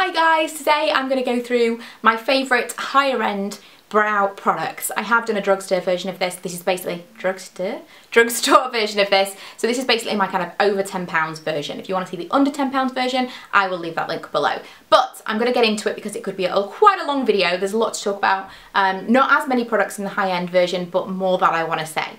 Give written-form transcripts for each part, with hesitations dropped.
Hi guys, today I'm going to go through my favourite higher end brow products. I have done a drugstore version of this. This is basically drugstore version of this. So this is basically my kind of over £10 version. If you want to see the under £10 version, I will leave that link below. But I'm going to get into it because it could be quite a long video. There's a lot to talk about. Not as many products in the high end version, but more that I want to say.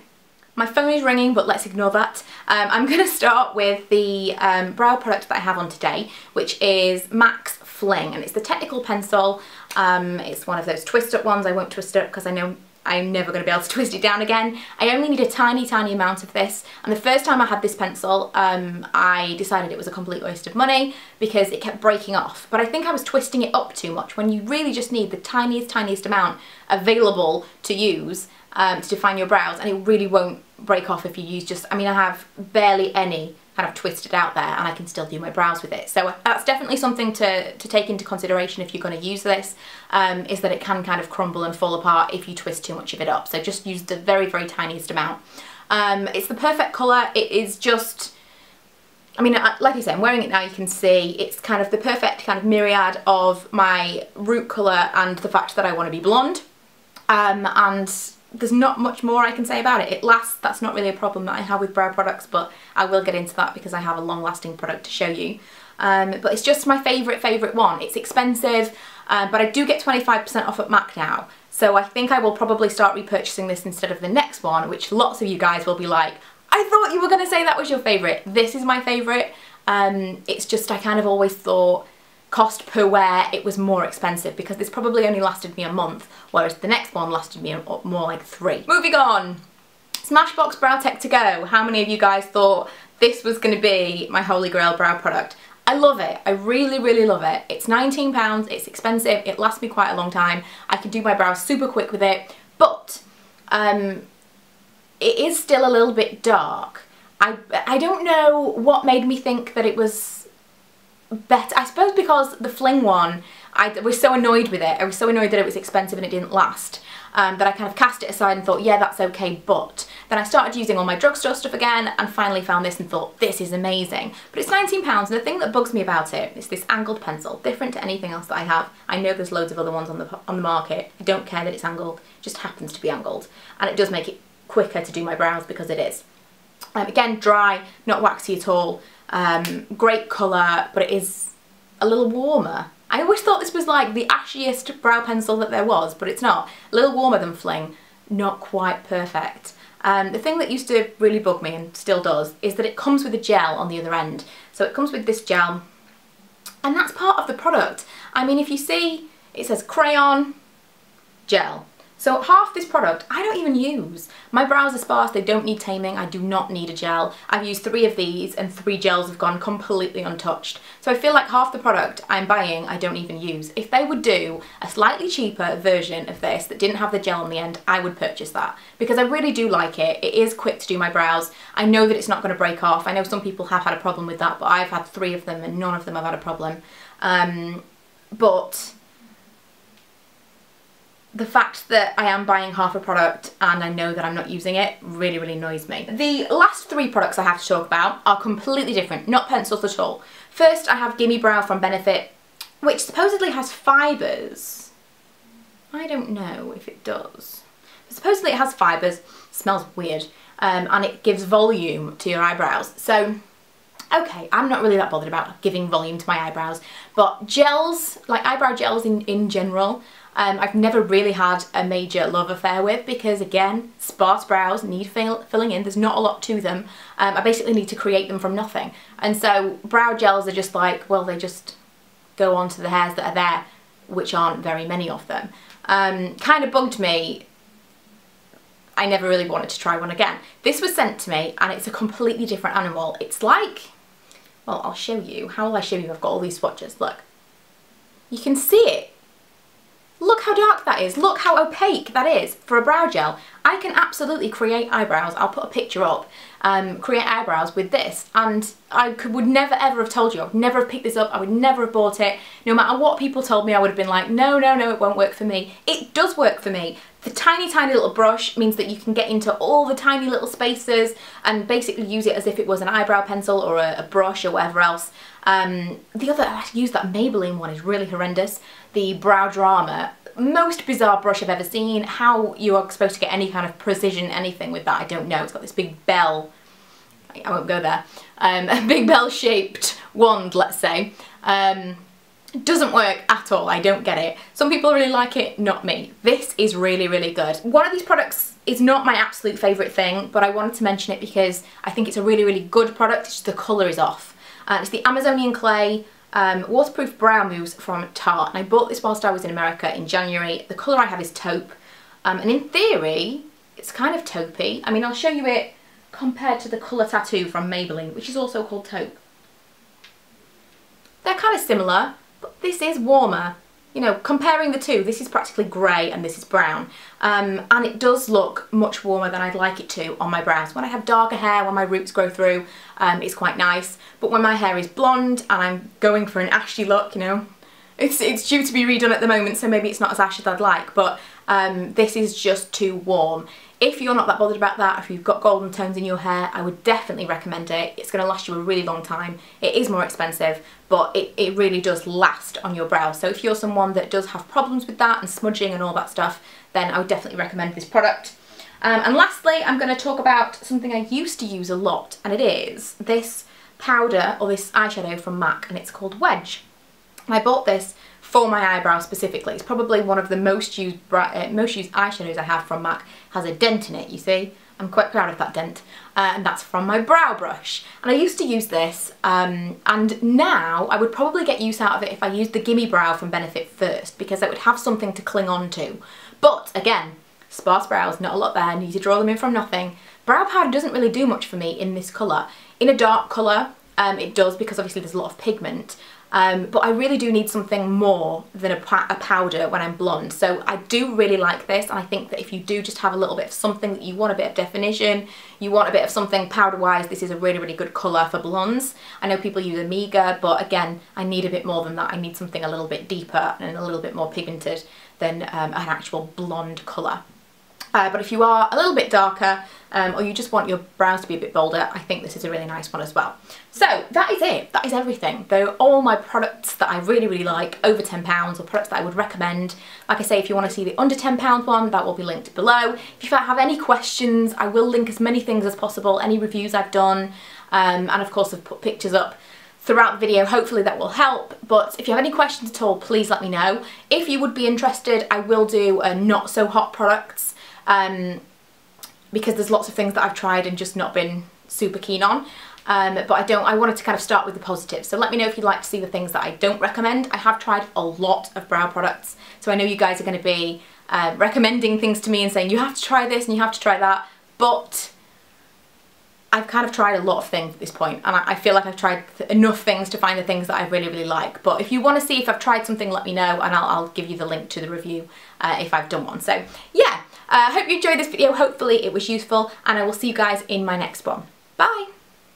My phone is ringing, but let's ignore that. I'm going to start with the brow product that I have on today, which is MAC's Fling, and it's the technical pencil. It's one of those twist up ones. I won't twist it up because I know I'm never going to be able to twist it down again. I only need a tiny amount of this, and the first time I had this pencil I decided it was a complete waste of money because it kept breaking off. But I think I was twisting it up too much when you really just need the tiniest amount available to use to define your brows, and it really won't break off if you use just, I mean, I have barely any kind of twisted out there and I can still do my brows with it. So that's definitely something to take into consideration if you're going to use this, is that it can kind of crumble and fall apart if you twist too much of it up. So just use the very tiniest amount. It's the perfect colour. It is just, I mean, like I said, I'm wearing it now, you can see it's kind of the perfect kind of myriad of my root colour and the fact that I want to be blonde. And there's not much more I can say about it. It lasts, that's not really a problem that I have with brow products, but I will get into that because I have a long-lasting product to show you. But it's just my favourite one. It's expensive, but I do get 25% off at MAC now. So I think I will probably start repurchasing this instead of the next one, which lots of you guys will be like, I thought you were going to say that was your favourite. This is my favourite. It's just I kind of always thought cost per wear it was more expensive because this probably only lasted me a month, whereas the next one lasted me more like 3. Moving on, Smashbox Brow Tech to Go. How many of you guys thought this was going to be my holy grail brow product? I love it. I really love it. It's £19, it's expensive, it lasts me quite a long time. I can do my brows super quick with it, but it is still a little bit dark. I don't know what made me think that it was better. I suppose because the Fling one, I was so annoyed with it. I was so annoyed that it was expensive and it didn't last, that I kind of cast it aside and thought, yeah, that's okay. But then I started using all my drugstore stuff again and finally found this and thought, this is amazing. But it's £19, and the thing that bugs me about it is this angled pencil, different to anything else that I have. I know there's loads of other ones on the market. I don't care that it's angled, it just happens to be angled. And it does make it quicker to do my brows because it is. Again, dry, not waxy at all. Great colour, but it is a little warmer. I always thought this was like the ashiest brow pencil that there was, but it's not. A little warmer than Fling, not quite perfect. The thing that used to really bug me, and still does, is that it comes with a gel on the other end. So it comes with this gel, and that's part of the product. I mean, if you see, it says Crayon, gel. So half this product I don't even use. My brows are sparse, they don't need taming, I do not need a gel. I've used 3 of these and 3 gels have gone completely untouched. So I feel like half the product I'm buying I don't even use. If they would do a slightly cheaper version of this that didn't have the gel on the end, I would purchase that. Because I really do like it. It is quick to do my brows. I know that it's not going to break off. I know some people have had a problem with that, but I've had 3 of them and none of them have had a problem. But the fact that I am buying half a product and I know that I'm not using it really annoys me. The last 3 products I have to talk about are completely different, not pencils at all. First, I have Gimme Brow from Benefit, which supposedly has fibres. I don't know if it does. But supposedly it has fibres, smells weird, and it gives volume to your eyebrows. So, okay, I'm not really that bothered about giving volume to my eyebrows, but gels, like eyebrow gels in general, I've never really had a major love affair with because, again, sparse brows need filling in. There's not a lot to them. I basically need to create them from nothing. And so brow gels are just like, well, they just go onto the hairs that are there, which aren't very many of them. Kind of bugged me. I never really wanted to try one again. This was sent to me and it's a completely different animal. It's like, well, I'll show you. How will I show you? I've got all these swatches. Look. You can see it. Look how dark that is. Look how opaque that is for a brow gel. I can absolutely create eyebrows. I'll put a picture up. Create eyebrows with this, and I would never ever have told you. I would never have picked this up. I would never have bought it. No matter what people told me, I would have been like, no, it won't work for me. It does work for me. The tiny little brush means that you can get into all the tiny little spaces and basically use it as if it was an eyebrow pencil or a brush or whatever else. The other, I used that Maybelline one, is really horrendous. The Brow Drama, most bizarre brush I've ever seen. How you are supposed to get any kind of precision, anything with that, I don't know. It's got this big bell, I won't go there, a big bell shaped wand, let's say. Doesn't work at all, I don't get it. Some people really like it, not me. This is really, really good. One of these products is not my absolute favourite thing, but I wanted to mention it because I think it's a really, really good product, it's just the colour is off. It's the Amazonian Clay Waterproof Brow Mousse from Tarte, and I bought this whilst I was in America in January. The colour I have is Taupe, and in theory, it's kind of taupey. I mean, I'll show you it compared to the Colour Tattoo from Maybelline, which is also called Taupe. They're kind of similar, but this is warmer. You know, comparing the two, this is practically grey and this is brown. And it does look much warmer than I'd like it to on my brows. When I have darker hair, when my roots grow through, it's quite nice. But when my hair is blonde and I'm going for an ashy look, you know, it's due to be redone at the moment, so maybe it's not as ashy as I'd like, but this is just too warm. If you're not that bothered about that, if you've got golden tones in your hair, I would definitely recommend it. It's going to last you a really long time. It is more expensive, but it really does last on your brows. So if you're someone that does have problems with that and smudging and all that stuff, then I would definitely recommend this product. And lastly, I'm going to talk about something I used to use a lot, and it is this powder, or this eyeshadow from MAC, and it's called Wedge. And I bought this for my eyebrows specifically. It's probably one of the most used eyeshadows I have from MAC. It has a dent in it, you see. I'm quite proud of that dent. And that's from my brow brush. And I used to use this, and now I would probably get use out of it if I used the Gimme Brow from Benefit first, because I would have something to cling on to. But again, sparse brows, not a lot there, need to draw them in from nothing. Brow powder doesn't really do much for me in this colour. In a dark colour, it does, because obviously there's a lot of pigment. But I really do need something more than a powder when I'm blonde. So I do really like this, and I think that if you do just have a little bit of something that you want a bit of definition, you want a bit of something powder-wise, this is a really, really good colour for blondes. I know people use Amiga, but again, I need a bit more than that. I need something a little bit deeper and a little bit more pigmented than an actual blonde colour. But if you are a little bit darker, or you just want your brows to be a bit bolder, I think this is a really nice one as well. So that is it, that is everything. They're all my products that I really, really like, over £10, or products that I would recommend. Like I say, if you want to see the under £10 one, that will be linked below. If you have any questions, I will link as many things as possible, any reviews I've done, and of course I've put pictures up throughout the video. Hopefully that will help, but if you have any questions at all, please let me know. If you would be interested, I will do not so hot products, because there's lots of things that I've tried and just not been super keen on. But I wanted to kind of start with the positives. So let me know if you'd like to see the things that I don't recommend. I have tried a lot of brow products, so I know you guys are going to be recommending things to me and saying you have to try this and you have to try that, but I've kind of tried a lot of things at this point, and I feel like I've tried enough things to find the things that I really, really like. But if you want to see if I've tried something, let me know, and I'll give you the link to the review if I've done one. So yeah, I hope you enjoyed this video. Hopefully it was useful, and I will see you guys in my next one. Bye!